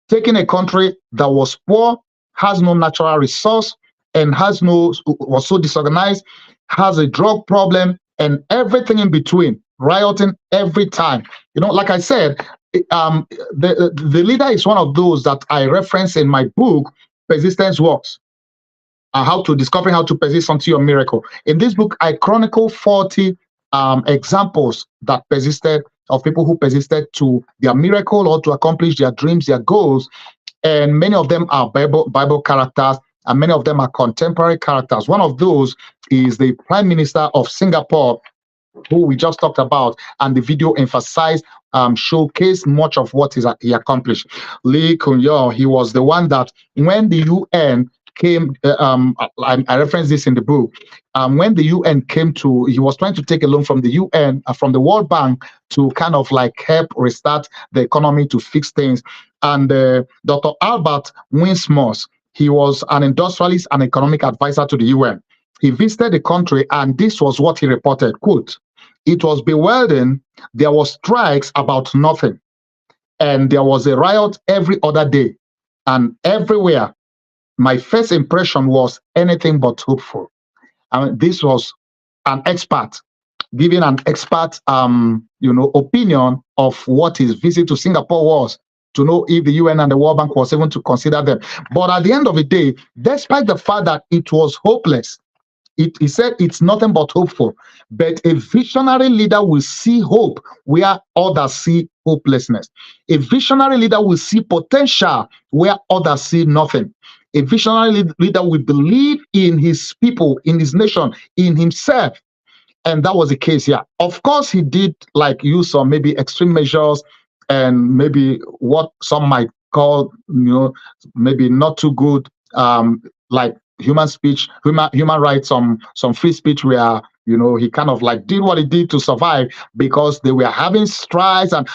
Taking a country that was poor, has no natural resource, and was so disorganized, has a drug problem, and everything in between, rioting every time. Like I said, the leader is one of those that I reference in my book, Persistence Works, Discovering How to Persist Until Your Miracle. In this book, I chronicle 40 examples that persisted, of people who persisted to their miracle or to accomplish their dreams, their goals. And many of them are Bible characters, and many of them are contemporary characters. One of those is the Prime Minister of Singapore, who we just talked about, and the video emphasized, showcased much of what he accomplished. Lee Kuan Yew, he was the one that when the UN came, I reference this in the book, when the UN came he was trying to take a loan from the UN, from the World Bank, to kind of like help restart the economy, to fix things. And Dr. Albert Winsmos, he was an industrialist and economic advisor to the UN. He visited the country, and this was what he reported, quote, "It was bewildering. There was strikes about nothing. And there was a riot every other day. And everywhere, my first impression was anything but hopeful." This was an expert giving an expert, opinion of what his visit to Singapore was, to know if the UN and the World Bank was even to consider them. But at the end of the day, despite the fact that it was hopeless, he said it's nothing but hopeful. But a visionary leader will see hope where others see hopelessness. A visionary leader will see potential where others see nothing. A visionary leader will believe in his people, in his nation, in himself. And that was the case here. Of course, he did use some maybe extreme measures and maybe what some might call, maybe not too good, like human rights, some free speech, where he kind of did what he did to survive, because they were having strikes. And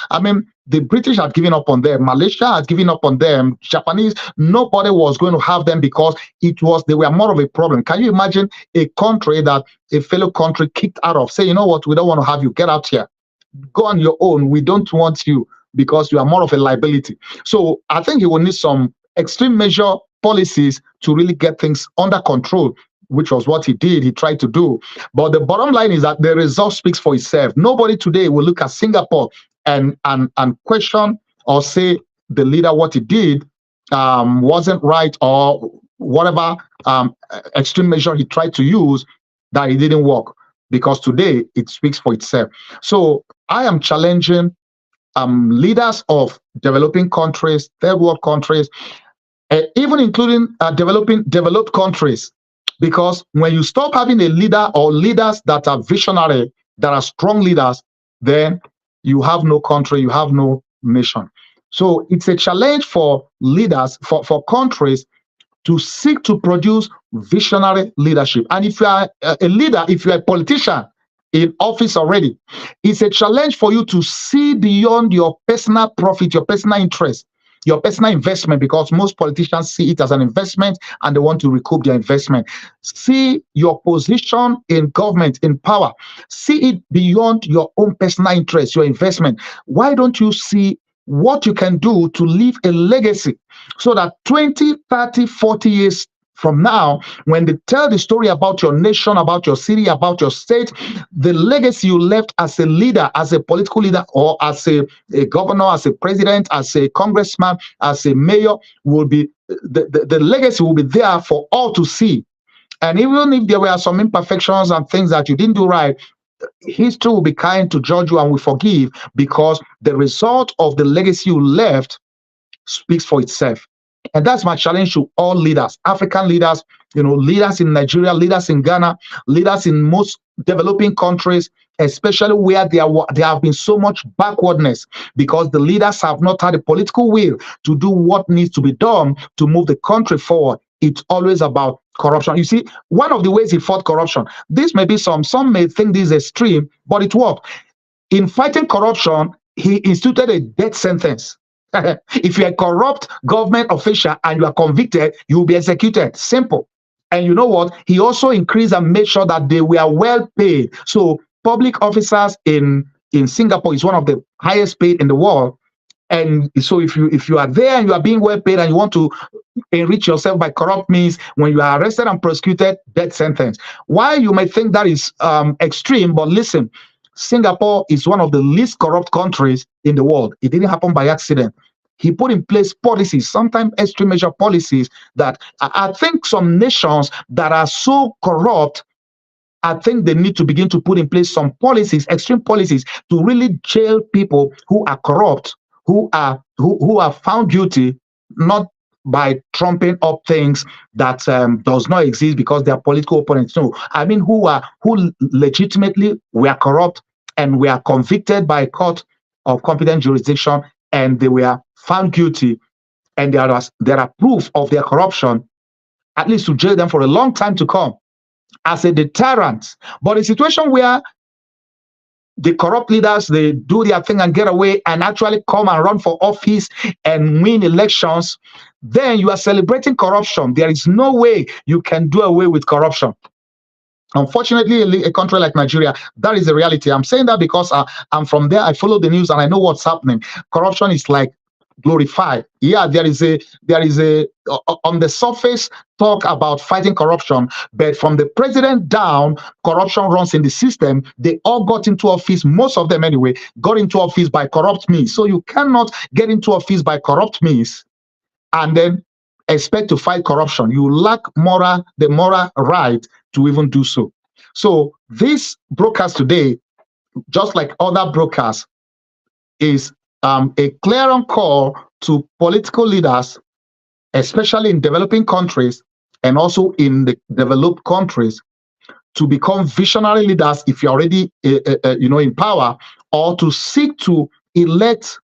the British had given up on them, Malaysia had given up on them, Japanese, nobody was going to have them, because they were more of a problem. Can you imagine a country that a fellow country kicked out of, say, you know what, we don't want to have you, get out here? go on your own. We don't want you because you are more of a liability. So I think he will need some extreme measure policies to really get things under control, which was what he did. He tried to do. But the bottom line is that the result speaks for itself. Nobody today will look at Singapore and question or say the leader what he did wasn't right, or whatever extreme measure he tried to use, that it didn't work, because today it speaks for itself. So I am challenging leaders of developing countries, third world countries, even including developed countries, because when you stop having a leader or leaders that are visionary, that are strong leaders, then you have no country, you have no nation. So it's a challenge for leaders, for countries, to seek to produce visionary leadership. And if you are a leader, if you're a politician in office already, it's a challenge for you to see beyond your personal profit, your personal interest, your personal investment, because most politicians see it as an investment and they want to recoup their investment. See your position in government, in power. See it beyond your own personal interest, your investment. Why don't you see what you can do to leave a legacy, so that 20, 30, 40 years from now, when they tell the story about your nation, about your city, about your state, the legacy you left as a leader, as a political leader, or as a governor, as a president, as a congressman, as a mayor, will be the legacy will be there for all to see. And even if there were some imperfections and things that you didn't do right, history will be kind to judge you and will forgive, because the result of the legacy you left speaks for itself. And that's my challenge to all leaders, African leaders, leaders in Nigeria, leaders in Ghana, leaders in most developing countries, especially where there have been so much backwardness, because the leaders have not had the political will to do what needs to be done to move the country forward. It's always about corruption. You see, one of the ways he fought corruption, this may be some may think this is extreme, but it worked. In fighting corruption, he instituted a death sentence. If you're a corrupt government official and you are convicted, you will be executed. Simple. And you know what? He also increased and made sure that they were well paid. So public officers in Singapore is one of the highest paid in the world. And so if you are there and you are being well paid and you want to enrich yourself by corrupt means, when you are arrested and prosecuted, death sentence. Why you may think that is extreme, but listen, Singapore is one of the least corrupt countries in the world. It didn't happen by accident. He put in place policies, sometimes extreme measure policies, that I think some nations that are so corrupt, I think they need to begin to put in place some policies, extreme policies, to really jail people who are corrupt, who are found guilty, not by trumping up things that does not exist because they are political opponents. No, I mean who legitimately were corrupt and were convicted by a court of competent jurisdiction, and they were found guilty, and there are proof of their corruption, at least to jail them for a long time to come as a deterrent. But a situation where the corrupt leaders, they do their thing and get away and actually come and run for office and win elections, then you are celebrating corruption. There is no way you can do away with corruption. Unfortunately, a country like Nigeria, that is the reality. I'm saying that because I'm from there. I follow the news and I know what's happening. Corruption is like glorified. Yeah, there is a on the surface talk about fighting corruption, but from the president down, corruption runs in the system. They all got into office, most of them anyway, got into office by corrupt means. So you cannot get into office by corrupt means and then expect to fight corruption. You lack the moral right to even do so. So this broadcast today, just like other broadcasts, is a clear call to political leaders, especially in developing countries and also in the developed countries, to become visionary leaders if you're already in power, or to seek to elect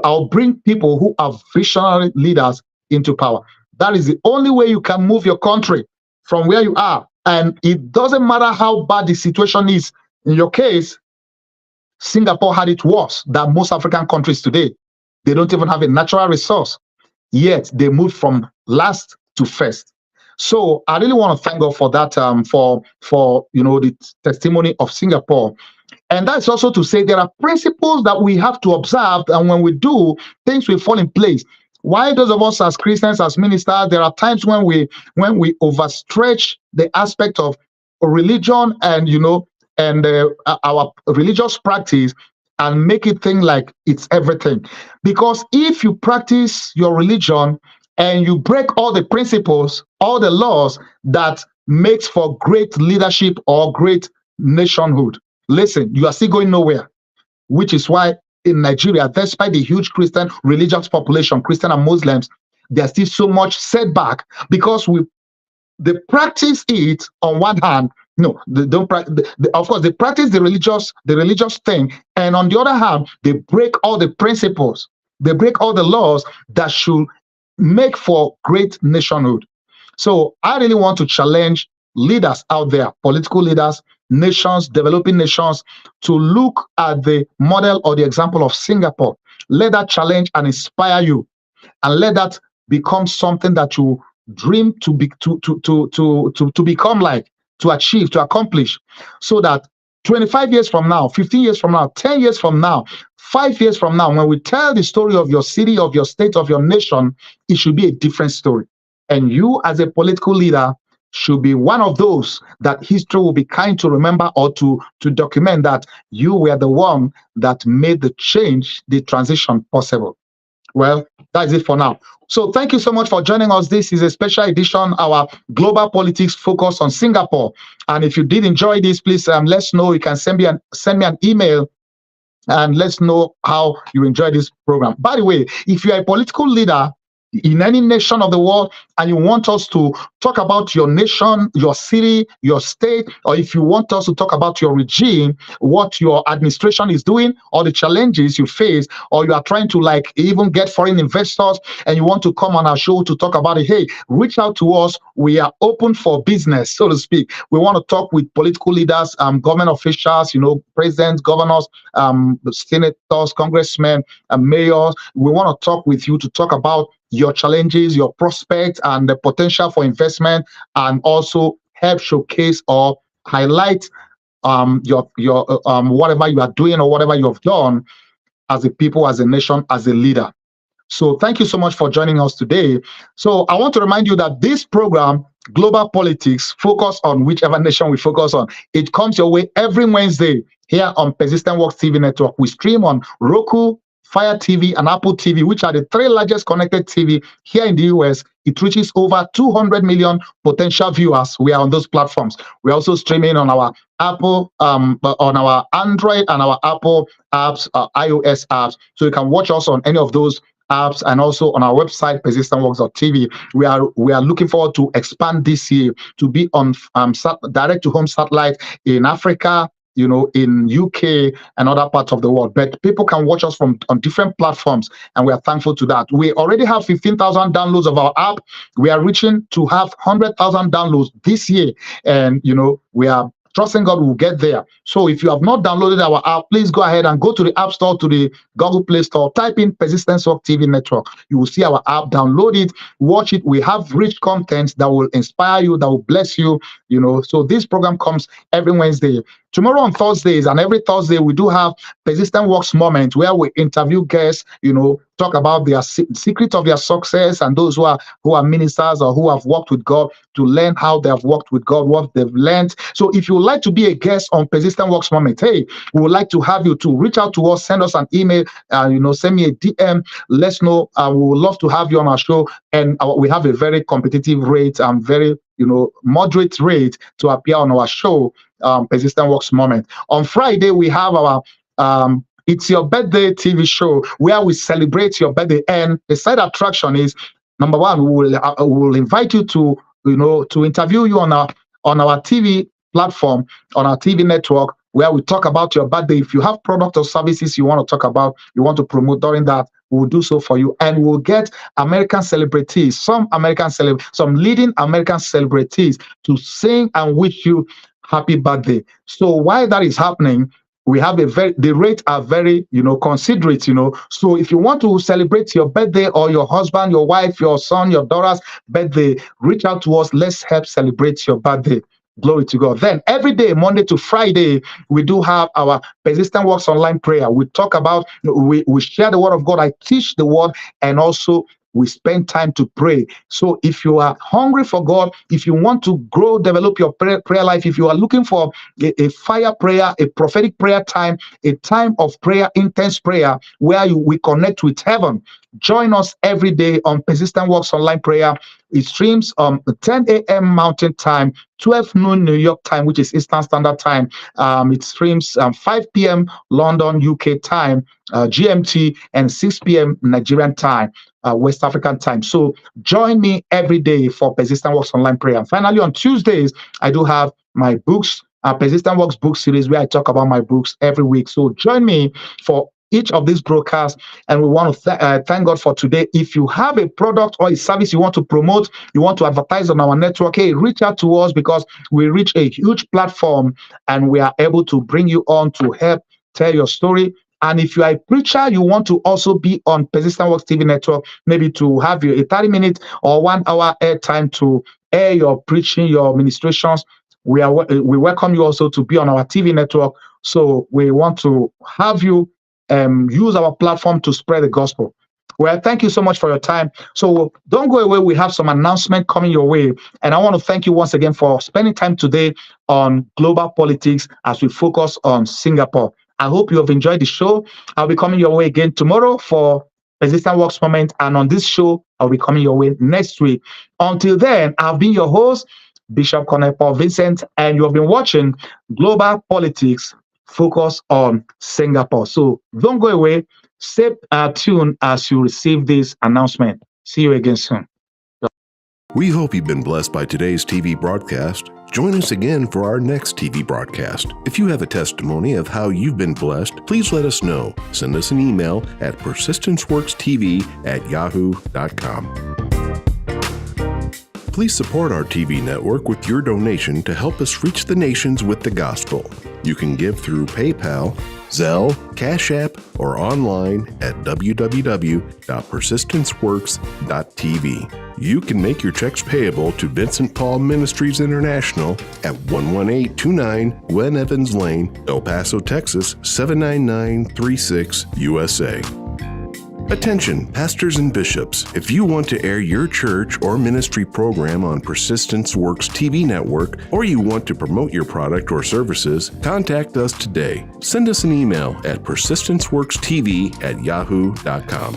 or bring people who are visionary leaders into power. That is the only way you can move your country from where you are. And it doesn't matter how bad the situation is. In your case, Singapore had it worse than most African countries today. They don't even have a natural resource, yet they moved from last to first. So I really want to thank God for that, for the testimony of Singapore. And that's also to say there are principles that we have to observe, and when we do, things will fall in place. Why those of us as Christians, as ministers, there are times when we overstretch the aspect of religion and our religious practice and make it think like it's everything. Because if you practice your religion and you break all the principles, all the laws that makes for great leadership or great nationhood, listen, you are still going nowhere. Which is why in Nigeria, despite the huge Christian religious population, Christian and Muslims, there's still so much setback because they practice it on one hand. No, they don't practice. Of course, they practice the religious thing, and on the other hand, they break all the principles. They break all the laws that should make for great nationhood. So I really want to challenge leaders out there, political leaders, nations, developing nations, to look at the model or the example of Singapore. Let that challenge and inspire you, and let that become something that you dream to become like, to achieve, to accomplish, so that 25 years from now, 15 years from now, 10 years from now, 5 years from now, when we tell the story of your city, of your state, of your nation, it should be a different story. And you, as a political leader, should be one of those that history will be kind to remember, or to document that you were the one that made the change, the transition possible. Well, that's it for now. So thank you so much for joining us. This is a special edition, our global politics focus on Singapore. And if you did enjoy this, please let's know. You can send me an email and let's know how you enjoy this program. By the way, if you are a political leader in any nation of the world and you want us to talk about your nation, your city, your state, or if you want us to talk about your regime, what your administration is doing, or the challenges you face, or you are trying to like even get foreign investors and you want to come on our show to talk about it, hey, reach out to us. We are open for business, so to speak. We want to talk with political leaders, government officials, presidents, governors, senators, congressmen, mayors. We want to talk with you to talk about your challenges, your prospects, and the potential for investment, and also help showcase or highlight your whatever you are doing or whatever you have done as a people, as a nation, as a leader. So thank you so much for joining us today. So I want to remind you that this program, Global Politics, focus on whichever nation we focus on. It comes your way every Wednesday here on Persistent Works TV network. We stream on Roku, Fire TV, and Apple TV, which are the three largest connected TV here in the US. It reaches over 200 million potential viewers. We are on those platforms. We're also streaming on our Apple, on our Android and our Apple apps, iOS apps. So you can watch us on any of those apps, and also on our website, persistentworks.tv. We are looking forward to expand this year to be on direct to home satellite in Africa, in UK and other parts of the world. But people can watch us on different platforms, and we are thankful to that. We already have 15,000 downloads of our app. We are reaching to have 100,000 downloads this year, and we are trusting God will get there. So if you have not downloaded our app, please go ahead and go to the App Store, to the Google Play Store, type in Persistence Work TV Network. You will see our app, download it, watch it. We have rich content that will inspire you, that will bless you, So this program comes every Wednesday. Tomorrow on Thursdays, and every Thursday, we do have Persistent Works Moment, where we interview guests, talk about their secret of their success, and those who are ministers or who have worked with God, to learn how they have worked with God, what they've learned. So if you would like to be a guest on Persistent Works Moment, hey, we would like to have you to reach out to us, send us an email, send me a DM, let's know. We would love to have you on our show, and we have a very competitive rate and very moderate rate to appear on our show, Persistent Works Moment. On Friday, we have our It's Your Birthday TV show, where we celebrate your birthday. And the side attraction is, number one, we will invite you to interview you on our TV platform, on our TV network, where we talk about your birthday. If you have product or services you want to talk about, you want to promote during that, we'll do so for you. And we'll get American celebrities, some leading American celebrities, to sing and wish you happy birthday. So while that is happening, we have the rates are very, considerate, So if you want to celebrate your birthday, or your husband, your wife, your son, your daughter's birthday, reach out to us. Let's help celebrate your birthday. Glory to God. Then every day, Monday to Friday, we do have our Persistent Works online prayer. We talk about, we share the word of God. I teach the word, and also we spend time to pray. So if you are hungry for God, if you want to grow, develop your prayer life, if you are looking for a fire prayer, a prophetic prayer time, a time of prayer, intense prayer, where we connect with heaven, join us every day on Persistent Works online prayer. It streams 10 a.m. Mountain Time, 12 noon New York time, which is Eastern Standard Time. It streams 5 p.m. London, UK time, GMT, and 6 p.m. Nigerian time, West African time. So join me every day for Persistent Works online prayer. And finally, on Tuesdays, I do have my books, Persistent Works book series, where I talk about my books every week. So join me for each of these broadcasts, and we want to thank God for today. If you have a product or a service you want to promote, you want to advertise on our network, hey, reach out to us, because we reach a huge platform and we are able to bring you on to help tell your story. And if you are a preacher, you want to also be on Persistent Works TV network, maybe to have a 30-minute or 1 hour airtime to air your preaching, your ministrations, we welcome you also to be on our TV network. So we want to have you use our platform to spread the gospel. Well, thank you so much for your time. So don't go away. We have some announcement coming your way. And I want to thank you once again for spending time today on global politics as we focus on Singapore. I hope you have enjoyed the show. I'll be coming your way again tomorrow for Persistent Works Moment. And on this show, I'll be coming your way next week. Until then, I've been your host, Bishop Colonel Paul Vincent, and you have been watching Global Politics Focus on Singapore. So don't go away. Stay tuned as you receive this announcement. See you again soon. We hope you've been blessed by today's TV broadcast. Join us again for our next TV broadcast. If you have a testimony of how you've been blessed, please let us know. Send us an email at persistenceworkstv@yahoo.com. Please support our TV network with your donation to help us reach the nations with the gospel. You can give through PayPal, Zelle, Cash App, or online at www.persistenceworks.tv. You can make your checks payable to Vincent Paul Ministries International at 11829 Gwen Evans Lane, El Paso, Texas 79936, USA. Attention, pastors and bishops. If you want to air your church or ministry program on Persistence Works TV network, or you want to promote your product or services, contact us today. Send us an email at persistenceworkstv@yahoo.com.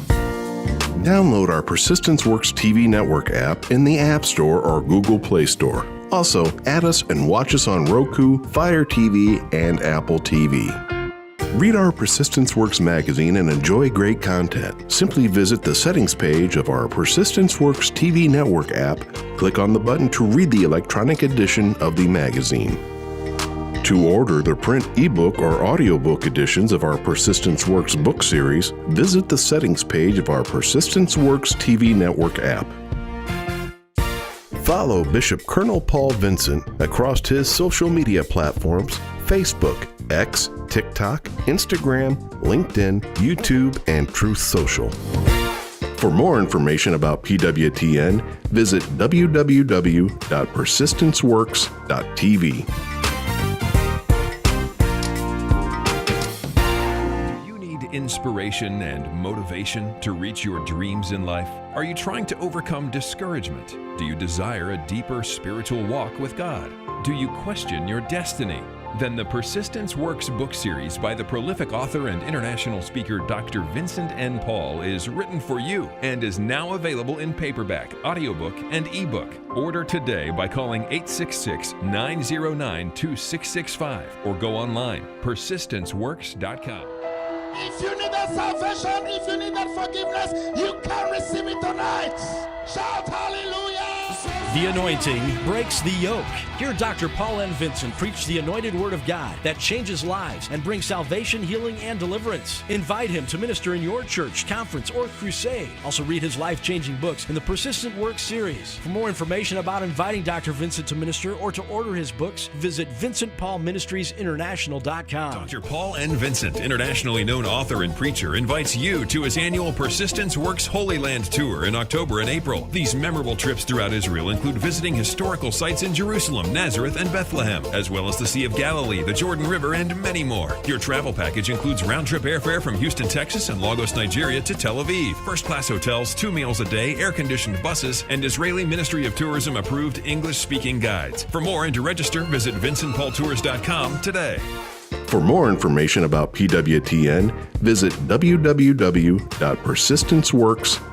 Download our Persistence Works TV network app in the App Store or Google Play Store. Also, add us and watch us on Roku, Fire TV, and Apple TV. Read our Persistence Works magazine and enjoy great content. Simply visit the settings page of our Persistence Works TV network app, click on the button to read the electronic edition of the magazine. To order the print, ebook, or audiobook editions of our Persistence Works book series, visit the settings page of our Persistence Works TV network app. Follow Bishop Colonel Paul Vincent across his social media platforms: Facebook, X, TikTok, Instagram, LinkedIn, YouTube, and Truth Social. For more information about PWTN, visit www.persistenceworks.tv. Inspiration and motivation to reach your dreams in life? Are you trying to overcome discouragement? Do you desire a deeper spiritual walk with God? Do you question your destiny? Then the Persistence Works book series by the prolific author and international speaker Dr. Vincent N. Paul is written for you and is now available in paperback, audiobook, and ebook. Order today by calling 866-909-2665 or go online, persistenceworks.com. If you need that salvation, if you need that forgiveness, you can receive it tonight. Shout hallelujah. The anointing breaks the yoke. Hear Dr. Paul N. Vincent preach the anointed word of God that changes lives and brings salvation, healing, and deliverance. Invite him to minister in your church, conference, or crusade. Also read his life-changing books in the Persistent Works series. For more information about inviting Dr. Vincent to minister or to order his books, visit VincentPaulMinistriesInternational.com. Dr. Paul N. Vincent, internationally known author and preacher, invites you to his annual Persistence Works Holy Land Tour in October and April. These memorable trips throughout Israel include include visiting historical sites in Jerusalem, Nazareth, and Bethlehem, as well as the Sea of Galilee, the Jordan River, and many more. Your travel package includes round-trip airfare from Houston, Texas, and Lagos, Nigeria to Tel Aviv, first-class hotels, 2 meals a day, air-conditioned buses, and Israeli Ministry of Tourism approved English-speaking guides. For more and to register, visit vincentpaultours.com today. For more information about PWTN, visit www.persistenceworks.com.